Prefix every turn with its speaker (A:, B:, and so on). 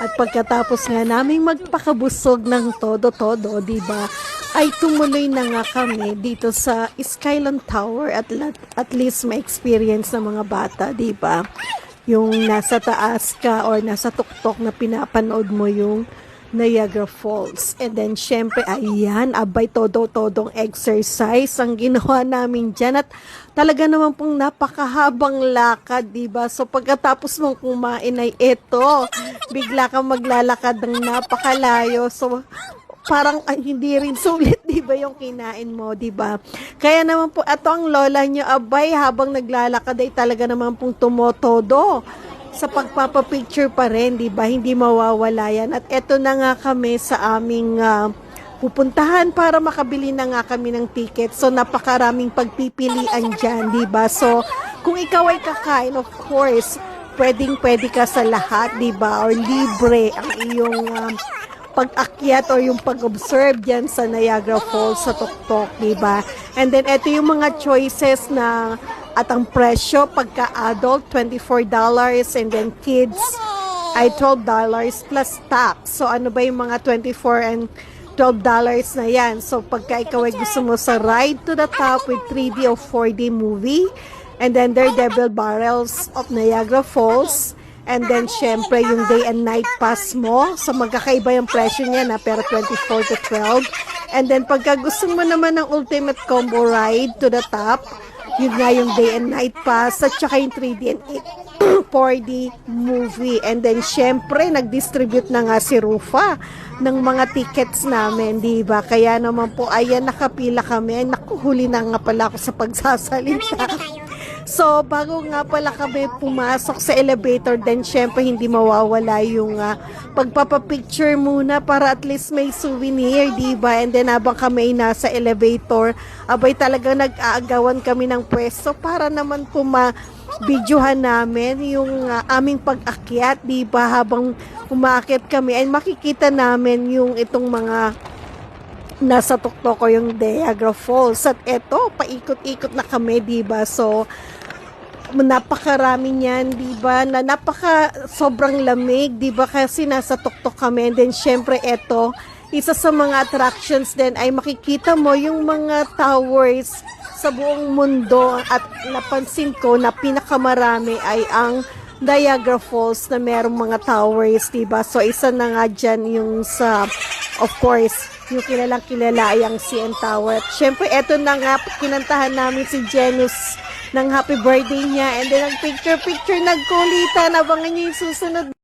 A: At pagkatapos nga naming magpakabusog ng todo-todo, di ba? Ay tumuloy na nga kami dito sa Skyland Tower at least may experience ng mga bata, di ba? Yung nasa taas ka or nasa tuktok na pinapanood mo yung Niagara Falls. And then, syempre, ayan, abay, todo-todong exercise ang ginawa namin dyan. At talaga naman pong napakahabang lakad, diba? So, pagkatapos mong kumain ay eto, bigla kang maglalakad ng napakalayo. So, parang hindi rin sulit, diba, yung kinain mo, diba? Kaya naman po, ato ang lola nyo, abay, habang naglalakad ay talaga naman pong tumotodo sa pagpapapicture pa rin, di ba? Hindi mawawala yan. At eto na nga kami sa aming pupuntahan para makabili na nga kami ng ticket. So, napakaraming pagpipilian dyan, di ba? So, kung ikaw ay kakain, of course, pwedeng-pwede ka sa lahat, di ba? Or libre ang iyong pag-akyat o yung pag-observe dyan sa Niagara Falls sa Tuktok, di ba? And then, eto yung mga choices na at ang presyo pagka-adult, $24 and then kids ay $12 plus tax. So ano ba yung mga 24 and $12 na yan? So pagka ikaw ay gusto mo sa ride to the top with 3D or 4D movie and then Daredevil Barrels of Niagara Falls and then syempre yung day and night pass mo. So magkakaiba yung presyo niya na pero 24 to 12. And then pagka gusto mo naman ng ultimate combo ride to the top, yun nga yung day and night pass at saka yung 3D and 4D movie. And then syempre nag-distribute na nga si Rufa ng mga tickets namin, di ba? Kaya naman po ayan, nakapila kami. Nakuhuli na nga pala ako sa pagsasalita. So, bago nga pala kami pumasok sa elevator, then syempre hindi mawawala yung pagpapapicture muna para at least may souvenir, diba? And then habang kami nasa elevator, abay talaga nag-aagawan kami ng pwesto para naman videohan namin yung aming pag-akyat, diba? Habang umakyat kami ay makikita namin yung itong mga nasa tuktok ko yung Niagara Falls. At eto, paikot-ikot na kami, diba? So, napakarami niyan, diba? Na sobrang lamig, diba? Kasi nasa tuktok kami. And then, syempre, eto, isa sa mga attractions din ay makikita mo yung mga towers sa buong mundo. At napansin ko na pinakamarami ay ang Niagara Falls na merong mga towers, diba? So, isa na nga dyan yung sa, of course, yung kilalang-kilala ay ang CN Tower. At syempre, eto na nga, kinantahan namin si Janus ng happy birthday niya. And then, ang picture-picture, nagkulitan. Abangan niyo yung susunod